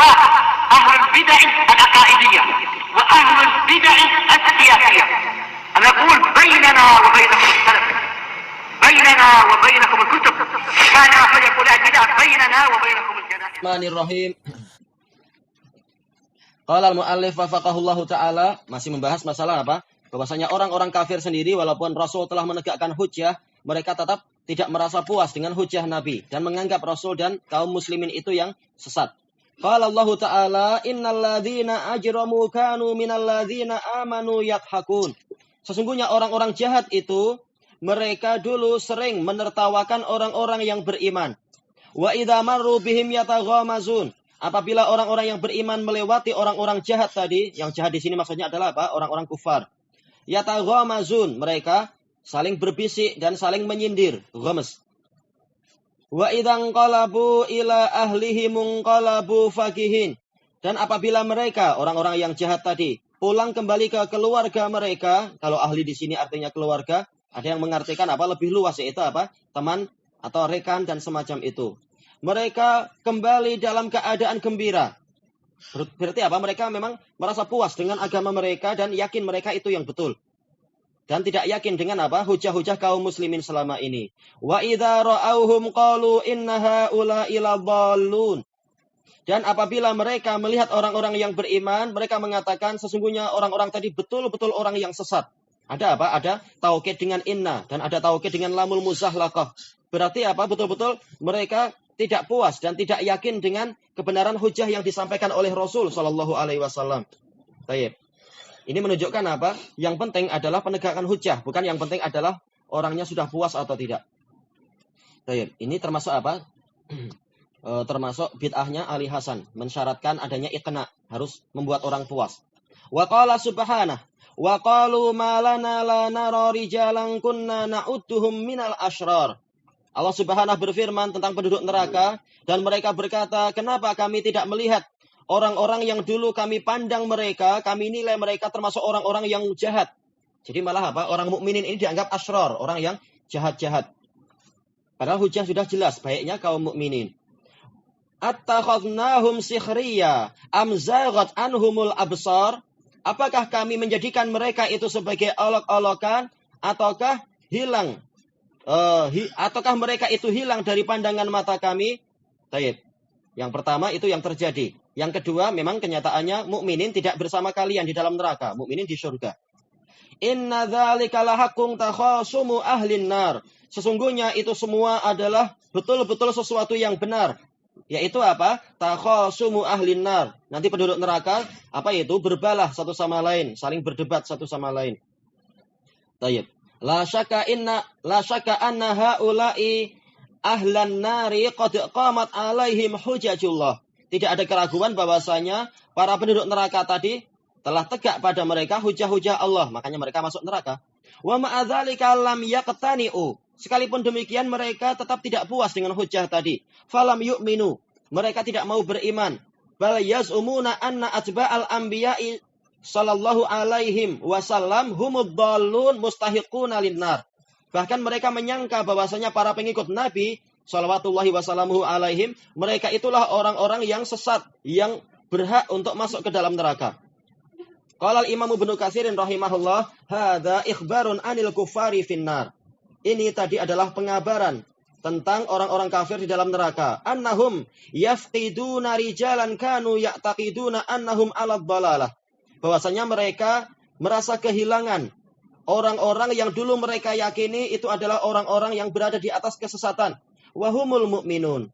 الخلاف أهل البدع العقائدية وأهل البدع السياسية. أنا أقول بيننا وبينكم السلف، بيننا وبينكم الكتب، كان فليقول البدع بيننا وبينكم الجنائز. Bismillahirrahmanirrahim. Qala al-muallif wafaqahullahu ta'ala, masih membahas masalah apa? Bahwasanya orang-orang kafir sendiri walaupun Rasul telah menegakkan hujjah, mereka tetap tidak merasa puas dengan hujjah Nabi dan menganggap Rasul dan kaum muslimin itu yang sesat. Qala Allah Ta'ala, innal ladzina ajramu kanu minal ladzina amanu yadhakun. Sesungguhnya orang-orang jahat itu mereka dulu sering menertawakan orang-orang yang beriman. Wa idza marru bihim yataghamazun. Apabila orang-orang yang beriman melewati orang-orang jahat tadi, yang jahat di sini maksudnya adalah apa? Orang-orang kufar. Yataghamazun, mereka saling berbisik dan saling menyindir, ghamas. Wa idzan qalabu ila ahlihim munqalabu fakihin. Dan apabila mereka, orang-orang yang jahat tadi, pulang kembali ke keluarga mereka, kalau ahli di sini artinya keluarga, ada yang mengartikan apa lebih luas yaitu apa? Teman atau rekan dan semacam itu. Mereka kembali dalam keadaan gembira. Berarti apa? Mereka memang merasa puas dengan agama mereka dan yakin mereka itu yang betul. Dan tidak yakin dengan apa? Hujah-hujah kaum muslimin selama ini. Wa idza ra'awhum qalu inna haula'i ladallun. Dan apabila mereka melihat orang-orang yang beriman, mereka mengatakan sesungguhnya orang-orang tadi betul-betul orang yang sesat. Ada apa? Ada taukid dengan inna dan ada taukid dengan lamul muzahlaqah. Berarti apa? Betul-betul mereka tidak puas dan tidak yakin dengan kebenaran hujah yang disampaikan oleh Rasul sallallahu alaihi wasallam. Baik. Ini menunjukkan apa? Yang penting adalah penegakan hujah, bukan yang penting adalah orangnya sudah puas atau tidak. Baik. Ini termasuk apa? Termasuk bid'ahnya Ali Hasan, mensyaratkan adanya iqna, harus membuat orang puas. Wa qala subhanahu wa qalu ma lana la nara rijalan kunna na'udduhum minal asyrar. Allah Subhanahu berfirman tentang penduduk neraka dan mereka berkata, kenapa kami tidak melihat orang-orang yang dulu kami pandang mereka, kami nilai mereka termasuk orang-orang yang jahat. Jadi malah apa? Orang mukminin ini dianggap asyrar, orang yang jahat-jahat. Padahal hujah sudah jelas, baiknya kaum mukminin. Attakhadnahum sikhriya am zaghat anhumul absar. Apakah kami menjadikan mereka itu sebagai olok-olokan ataukah hilang? Ataukah mereka itu hilang dari pandangan mata kami? Baik. Yang pertama itu yang terjadi. Yang kedua memang kenyataannya mukminin tidak bersama kalian di dalam neraka, mukminin di surga. Inna dzalika lahaqqun takhasumu ahlin nar. Sesungguhnya itu semua adalah betul-betul sesuatu yang benar. Yaitu apa? Takhasumu ahlin nar. Nanti penduduk neraka apa itu? Berbalah satu sama lain, saling berdebat satu sama lain. Baik. La syaka anna haula'i ahlan nari qad qamat alaihim hujajullah. Tidak ada keraguan bahwasanya para penduduk neraka tadi telah tegak pada mereka hujah-hujah Allah, makanya mereka masuk neraka. Wa ma'adzalika lam yaqtani'u. Sekalipun demikian mereka tetap tidak puas dengan hujah tadi. Falam yu'minu. Mereka tidak mau beriman. Bal yaz'umuna anna atba'al anbiya'i sallallahu alaihim wasallam humud dallun mustahiquna linnar. Bahkan mereka menyangka bahwasanya para pengikut Nabi sallallahu wasallamu alaihim, mereka itulah orang-orang yang sesat, yang berhak untuk masuk ke dalam neraka. Qala al-Imam Ibnu Katsirin rahimahullah, hadza ikhbarun anil kuffari finnar. Ini tadi adalah pengabaran tentang orang-orang kafir di dalam neraka. Annahum yafqiduna rijalan kanu ya'taqiduna annahum 'ala dhalalah. Bahwasanya mereka merasa kehilangan orang-orang yang dulu mereka yakini itu adalah orang-orang yang berada di atas kesesatan. Wahumul mu'minun.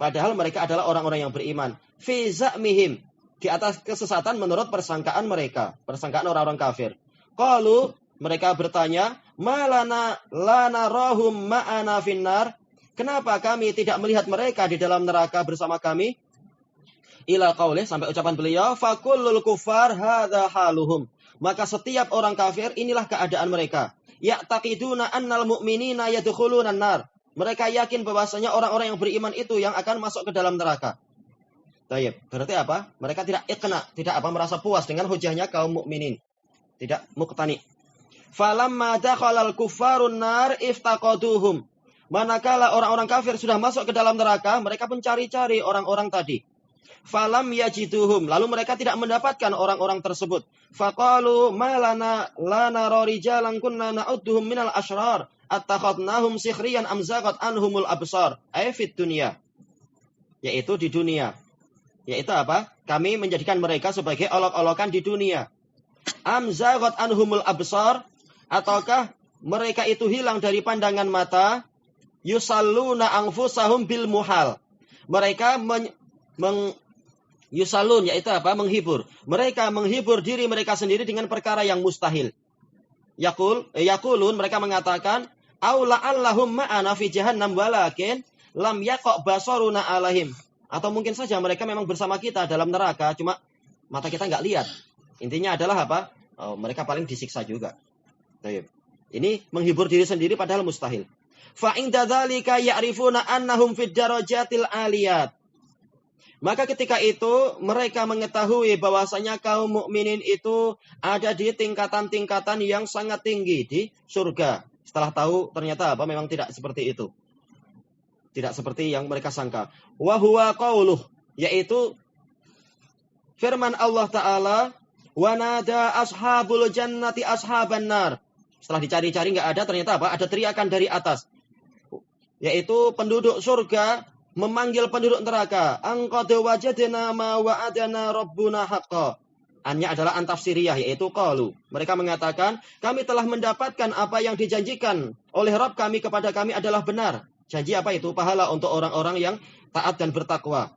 Padahal mereka adalah orang-orang yang beriman. Fi za'mihim. Di atas kesesatan menurut persangkaan mereka. Persangkaan orang-orang kafir. Qalu, mereka bertanya, malana lana rohum ma'ana finnar. Kenapa kami tidak melihat mereka di dalam neraka bersama kami? Ila qaulih, sampai ucapan beliau, fakullul kufar hadza haluhum. Maka setiap orang kafir inilah keadaan mereka. Ya'taqiduna annal mu'minina yadkhuluna an-nar. Mereka yakin bahwasanya orang-orang yang beriman itu yang akan masuk ke dalam neraka. Baik, berarti apa? Mereka tidak iqna, tidak apa merasa puas dengan hujahnya kaum mukminin. Tidak muqtani. Falamma dakhalal kuffarun nar iftaqaduhum. Manakala orang-orang kafir sudah masuk ke dalam neraka, mereka mencari-cari orang-orang tadi. Falam yajiduhum, lalu mereka tidak mendapatkan orang-orang tersebut. Faqalu ma lana rijalan kunna na'udduhum minal asyrar attakhadnahum sikhriyan am zaghat anhumul absar ay fid dunya, yaitu di dunia. Yaitu apa? Kami menjadikan mereka sebagai olok-olokan di dunia. Am zaghat anhumul absar, ataukah mereka itu hilang dari pandangan mata. Yusalluna anfusahum bil muhal, mereka yusalun, yaitu apa? Menghibur. Mereka menghibur diri mereka sendiri dengan perkara yang mustahil. Yaqulun, mereka mengatakan, aula allahum ma'ana fi jahannam walakin lam yaqa basaruna alaihim. Atau mungkin saja mereka memang bersama kita dalam neraka, cuma mata kita enggak lihat. Intinya adalah apa? Mereka paling disiksa juga. Baik. Ini menghibur diri sendiri padahal mustahil. Fa inda dzalika ya'rifuna annahum fid darajatil aliyat. Maka ketika itu mereka mengetahui bahwasanya kaum mukminin itu ada di tingkatan-tingkatan yang sangat tinggi di surga. Setelah tahu ternyata apa? Memang tidak seperti itu. Tidak seperti yang mereka sangka. Wa huwa qauluh, yaitu firman Allah Ta'ala, wa nada ashabul jannati ashaban nar. Setelah dicari-cari enggak ada, ternyata apa? Ada teriakan dari atas. Yaitu penduduk surga memanggil penduduk neraka. Angqad wajadna ma wa'adana rabbuna haqqa. Annya adalah antafsiriyah, yaitu qalu. Mereka mengatakan, kami telah mendapatkan apa yang dijanjikan oleh Rabb kami kepada kami adalah benar. Janji apa itu? Pahala untuk orang-orang yang taat dan bertakwa.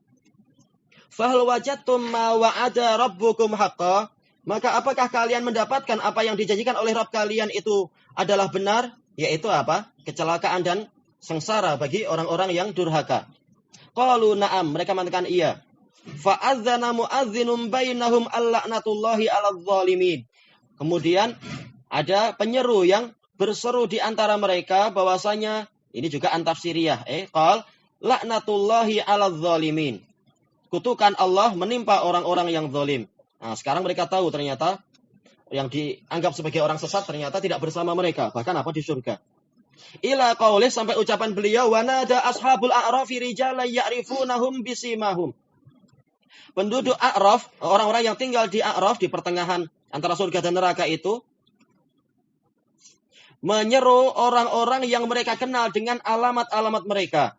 Fahal wajadtum ma wa'ada rabbukum haqqa. Maka apakah kalian mendapatkan apa yang dijanjikan oleh Rabb kalian itu adalah benar? Yaitu apa? Kecelakaan dan sengsara bagi orang-orang yang durhaka. Qalu na'am, mereka mengatakan iya. Fa'adzana mu'adzinum bainahum al-la'natullahi 'alal zalimin. Kemudian ada penyeru yang berseru di antara mereka bahwasanya ini juga antafsiriyah. Qal la'natullahi 'alal zalimin. Kutukan Allah menimpa orang-orang yang zalim. Nah, sekarang mereka tahu ternyata yang dianggap sebagai orang sesat ternyata tidak bersama mereka, bahkan apa di surga. Ila qaulih, sampai ucapan beliau, wa nada ashabul a'rafi rijalan ya'rifunahum bisimahum. Penduduk A'raf, orang-orang yang tinggal di A'raf, di pertengahan antara surga dan neraka itu, menyeru orang-orang yang mereka kenal dengan alamat-alamat mereka.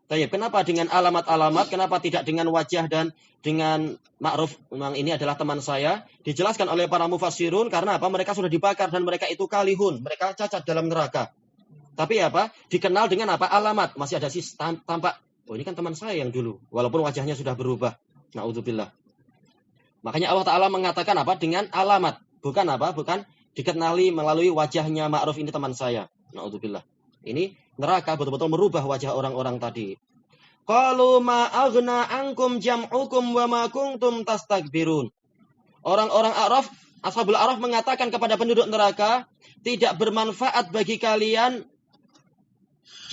Tapi kenapa dengan alamat-alamat? Kenapa tidak dengan wajah dan dengan ma'ruf? Memang ini adalah teman saya. Dijelaskan oleh para mufassirun karena apa? Mereka sudah dibakar dan mereka itu kalihun. Mereka cacat dalam neraka. Tapi apa? Dikenal dengan apa? Alamat. Masih ada tampak. Oh, ini kan teman saya yang dulu. Walaupun wajahnya sudah berubah. Na'udzubillah. Makanya Allah Ta'ala mengatakan apa? Dengan alamat. Bukan apa? Bukan dikenali melalui wajahnya ma'ruf, ini teman saya. Na'udzubillah. Ini neraka betul-betul merubah wajah orang-orang tadi. Qalu ma aghna ankum jam'ukum wa ma kuntum tastakbirun. Orang-orang A'raf, ashabul A'raf mengatakan kepada penduduk neraka, tidak bermanfaat bagi kalian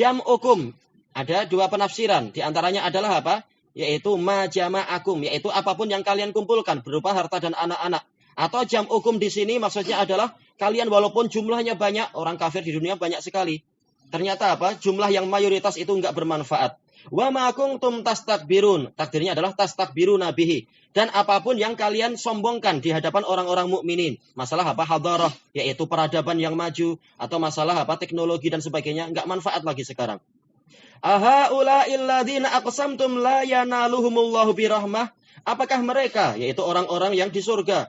jam'ukum. Ada dua penafsiran. Di antaranya adalah apa? Yaitu ma jama'akum, yaitu apapun yang kalian kumpulkan berupa harta dan anak-anak. Atau jam'ukum di sini maksudnya adalah kalian walaupun jumlahnya banyak, orang kafir di dunia banyak sekali. Ternyata apa? Jumlah yang mayoritas itu enggak bermanfaat. Wa ma kuntum tastakbirun. Takdirnya adalah tastakbiruna bihi. Dan apapun yang kalian sombongkan di hadapan orang-orang mukminin. Masalah apa? Hadarah, yaitu peradaban yang maju. Atau masalah apa? Teknologi dan sebagainya. Enggak manfaat lagi sekarang. Aha ula'il ladzina aqsamtum la yanaluhumullahu birahmah. Apakah mereka, yaitu orang-orang yang di surga,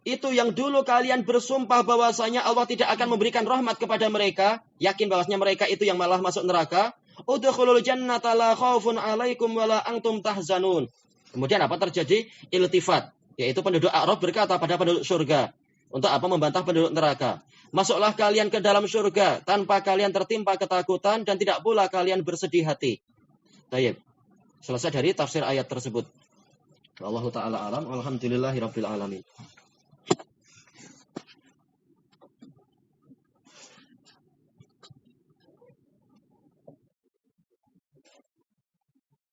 itu yang dulu kalian bersumpah bahwasanya Allah tidak akan memberikan rahmat kepada mereka, yakin bahwasanya mereka itu yang malah masuk neraka? Udkhulul jannata la khaufun 'alaikum wa la antum tahzanun. Kemudian apa terjadi? Iltifat, yaitu penduduk A'raf berkata pada penduduk surga untuk apa? Membantah penduduk neraka. Masuklah kalian ke dalam surga tanpa kalian tertimpa ketakutan dan tidak pula kalian bersedih hati. Baik. Selesai dari tafsir ayat tersebut. Wallahu ta'ala alam. Alhamdulillahirabbil alamin.